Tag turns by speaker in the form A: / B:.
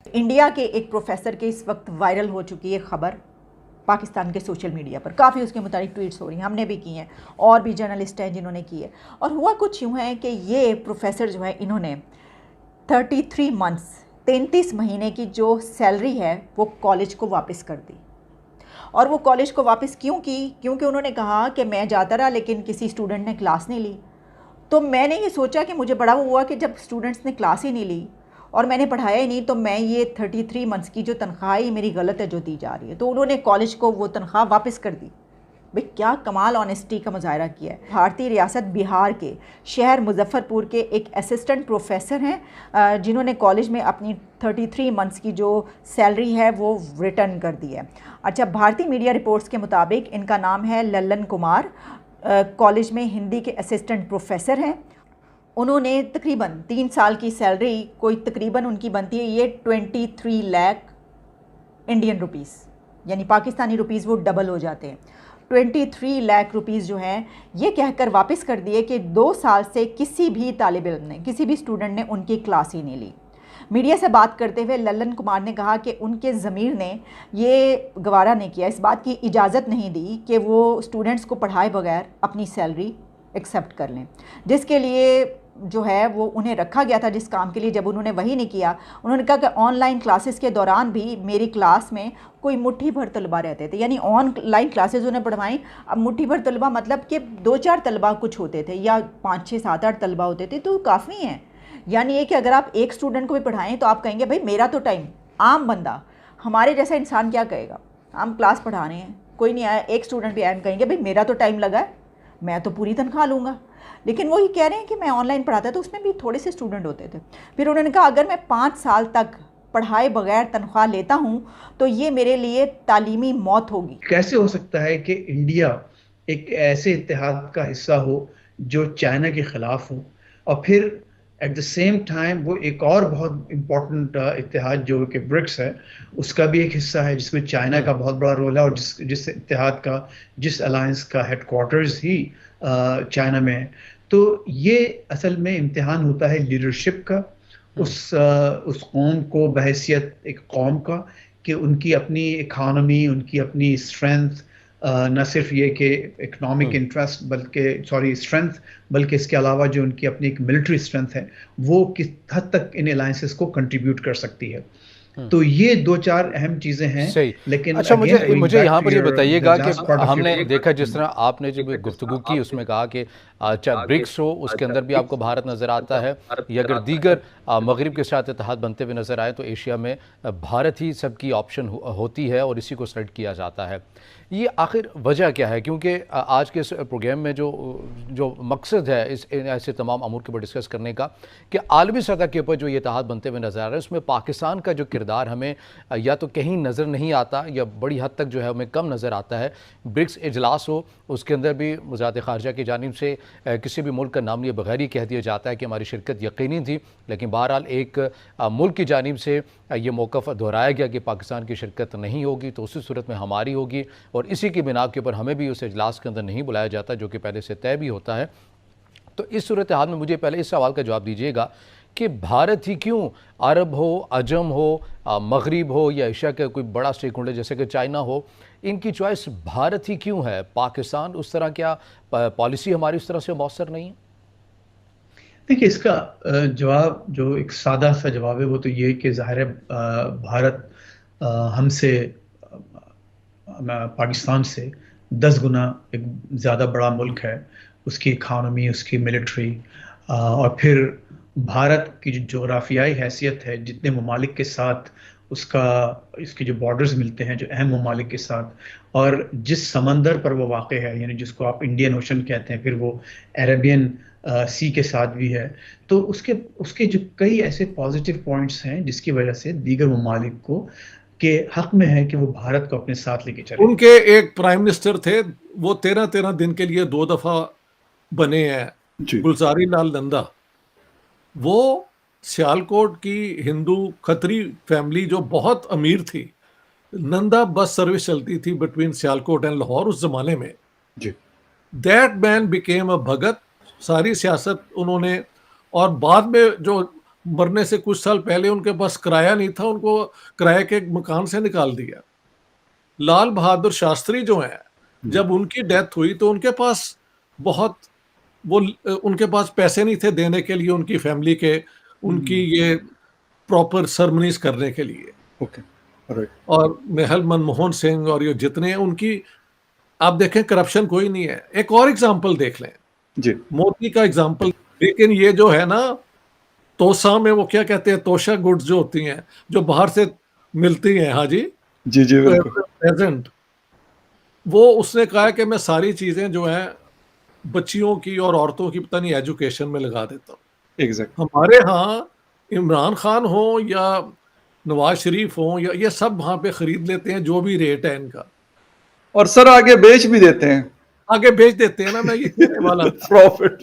A: India के एक professor के इस वक्त वायरल हो चुकी है खबर पाकिस्तान के सोशल मीडिया पर, काफ़ी उसके मुताबिक ट्वीट्स हो रही हैं, हमने भी की हैं और भी जर्नलिस्ट हैं जिन्होंने की है। और हुआ कुछ यूँ है कि ये प्रोफेसर जो है इन्होंने 33 मंथ्स 33 महीने की जो सैलरी है वो कॉलेज को वापस कर दी। और वो कॉलेज को वापस क्यों की? क्योंकि उन्होंने कहा कि मैं जाता रहा लेकिन किसी स्टूडेंट ने क्लास नहीं ली। तो मैंने ये सोचा कि मुझे बड़ा हुआ कि जब स्टूडेंट्स ने क्लास ही नहीं ली और मैंने पढ़ाया ही नहीं, तो मैं ये 33 मंथ्स की जो तनख्वाह है मेरी गलत है जो दी जा रही है। तो उन्होंने कॉलेज को वो तनख्वाह वापस कर दी। भाई क्या कमाल ऑनेस्टी का मुजाहरा किया है। भारतीय रियासत बिहार के शहर मुजफ्फरपुर के एक असिस्टेंट प्रोफेसर हैं जिन्होंने कॉलेज में अपनी 33 मंथ्स की जो सैलरी है वो रिटर्न कर दी है। अच्छा, भारतीय मीडिया रिपोर्ट्स के मुताबिक इनका नाम है लल्लन कुमार, कॉलेज में हिंदी के असिस्टेंट प्रोफेसर हैं। उन्होंने तकरीबन 3 साल की सैलरी कोई तकरीबन उनकी बनती है ये 23 लाख इंडियन रुपीस, यानी पाकिस्तानी रुपीस वो डबल हो जाते हैं। 23 लाख रुपीस जो हैं ये कहकर वापस कर दिए कि 2 साल से किसी भी तालिब इल्म ने, किसी भी स्टूडेंट ने उनकी क्लास ही नहीं ली। मीडिया से बात करते हुए लल्लन कुमार ने कहा कि उनके ज़मीर ने ये गवारा नहीं किया, इस बात की इजाज़त नहीं दी कि वो स्टूडेंट्स को पढ़ाए बगैर अपनी सैलरी एक्सेप्ट कर लें, जिसके लिए जो है वो उन्हें रखा गया था जिस काम के लिए। जब उन्होंने वही नहीं किया, उन्होंने कहा कि ऑनलाइन क्लासेस के दौरान भी मेरी क्लास में कोई मुट्ठी भर तलबा रहते थे, यानी ऑनलाइन क्लासेस उन्हें पढ़वाई। अब मुट्ठी भर तलबा मतलब कि 2-4 तलबा कुछ होते थे या 5-6-7-8 तलबा होते थे, तो काफ़ी हैं। यानी ये कि अगर आप एक स्टूडेंट को भी पढ़ाएं तो आप कहेंगे भाई मेरा तो टाइम, आम बंदा हमारे जैसा इंसान क्या कहेगा? हम क्लास पढ़ा रहे हैं, कोई नहीं आया, एक स्टूडेंट भी आया, हम कहेंगे भाई मेरा तो टाइम लगा है, मैं तो पूरी तनख्वाह लूँगा। लेकिन वही कह रहे हैं कि मैं ऑनलाइन पढ़ाता तो उसमें भी थोड़े से स्टूडेंट होते थे। फिर उन्होंने कहा अगर मैं 5 साल तक पढ़ाए बगैर तनख्वाह लेता हूँ तो ये मेरे लिए तालीमी मौत होगी।
B: कैसे हो सकता है कि इंडिया एक ऐसे इत्तेहाद का हिस्सा हो जो चाइना के खिलाफ हो, और फिर एट द सेम टाइम वो एक और बहुत इम्पोर्टेंट इत्तेहाद जो कि ब्रिक्स है उसका भी एक हिस्सा है जिसमें चाइना का बहुत बड़ा रोल है, और जिस इत्तेहाद का, जिस अलायंस का हेडक्वार्टर्स ही चाइना में है। तो ये असल में इम्तिहान होता है लीडरशिप का, उस कौम को बहैसियत एक कौम का, कि उनकी अपनी इकोनॉमी, उनकी अपनी स्ट्रेंथ, न सिर्फ ये कि इकोनॉमिक इंटरेस्ट बल्कि सॉरी स्ट्रेंथ, बल्कि इसके अलावा जो उनकी अपनी एक मिलिट्री स्ट्रेंथ है वो किस हद तक इन अलायंसेस को कंट्रीब्यूट कर सकती है। तो ये 2-4 अहम चीजें हैं।
C: सही।
B: लेकिन
C: अच्छा,
B: अगेन
C: मुझे
B: गोइंग
C: मुझे
B: बैक
C: यहाँ
B: टू
C: पर ये
B: योर द
C: बताइएगा कि
B: लास्ट पार्ट ऑफ योर
C: हमने देखा जिस तरह
B: क्वेश्चन।
C: आपने जब गुफ्तगू की उसमें कहा कि चाहे ब्रिक्स हो उसके अंदर भी आपको भारत नज़र आता है, या अगर दीगर मगरिब के साथ इत्तेहाद बनते हुए नज़र आए तो एशिया में भारत ही सबकी ऑप्शन होती है और इसी को सेलेक्ट किया जाता है। ये आखिर वजह क्या है? क्योंकि आज के इस प्रोग्राम में जो जो मकसद है इस ऐसे तमाम अमूर के ऊपर डिस्कस करने का कि आलमी सतह के ऊपर जो ये इत्तेहाद बनते हुए नज़र आ रहे हैं उसमें पाकिस्तान का जो किरदार हमें या तो कहीं नज़र नहीं आता या बड़ी हद तक जो है हमें कम नज़र आता है। ब्रिक्स इजलास हो उसके अंदर भी वज़ारत ख़ारजा की जानिब से किसी भी मुल्क का नाम लिए बगैर ही कह दिया जाता है कि हमारी शिरकत यकीनी थी, लेकिन बहरहाल एक मुल्क की जानिब से ये मौक़िफ़ दोहराया गया कि पाकिस्तान की शिरकत नहीं होगी तो उसी सूरत में हमारी होगी, और इसी की बिना के ऊपर हमें भी उस इजलास के अंदर नहीं बुलाया जाता जो कि पहले से तय भी होता है। तो इस सूरत हाल में मुझे पहले इस सवाल का जवाब दीजिएगा कि भारत ही क्यों, अरब हो, अजम हो, मगरिब हो या एशिया का कोई बड़ा स्टेक होल्डर जैसे कि चाइना हो, इनकी चॉइस भारत ही क्यों है? पाकिस्तान उस तरह क्या पॉलिसी हमारी उस तरह से मौसर नहीं है?
B: देखिए, इसका जवाब जो एक सादा सा जवाब है वो तो ये कि ज़ाहिर है भारत हमसे पाकिस्तान से 10 गुना एक ज़्यादा बड़ा मुल्क है। उसकी इकानमी, उसकी मिलिट्री, और फिर भारत की जो जोग्राफियाई हैसियत है, जितने ममालिक के साथ उसका इसके जो बॉर्डर्स मिलते हैं जो अहम ममालिक के साथ, और जिस समंदर पर वो वाक़ है, यानी जिसको आप इंडियन ओशन कहते हैं, फिर वो अरेबियन सी के साथ भी है, तो उसके उसके जो कई ऐसे पॉजिटिव पॉइंट्स हैं जिसकी वजह से दीगर ममालिक को के हक में है कि वो भारत को अपने साथ लेके चले।
D: उनके एक प्राइम मिनिस्टर थे, वो 13-13 दिन के लिए 2 दफा बने हैं, गुलजारी लाल नंदा। वो सियालकोट की हिंदू खत्री फैमिली जो बहुत अमीर थी, नंदा बस सर्विस चलती थी बिटवीन सियालकोट एंड लाहौर उस जमाने में। दैट मैन बिकेम अ भगत। सारी सियासत उन्होंने, और बाद में जो मरने से कुछ साल पहले उनके पास किराया नहीं था, उनको किराए के मकान से निकाल दिया। लाल बहादुर शास्त्री जो हैं, जब उनकी डेथ हुई तो उनके पास बहुत उनके पास पैसे नहीं थे देने के लिए उनकी फैमिली के, उनकी ये प्रॉपर सेरेमनीज करने के लिए।
E: Okay, right.
D: और महल मनमोहन सिंह और ये जितने उनकी, आप देखें करप्शन कोई नहीं है। एक और एग्जांपल देख लें,
E: जी,
D: मोदी का एग्जांपल। लेकिन ये जो है ना, तोसा में वो क्या कहते हैं, तोशा गुड्स जो होती हैं, जो बाहर से मिलती हैं, हाँ जी,
E: जी, जी, बिल्कुल।
D: प्रेजेंट, वो उसने कहा है कि मैं सारी चीजें जो हैं बच्चियों की और औरतों की पता नहीं एजुकेशन में लगा देता हूँ।
E: एग्जैक्ट।
D: हमारे यहाँ इमरान खान हो या नवाज शरीफ हो, या ये सब वहां पे खरीद लेते हैं जो भी रेट है इनका,
E: और सर आगे बेच भी देते हैं।
D: आगे बेच देते हैं ना, मैं ये कहने वाला था।
E: प्रॉफिट।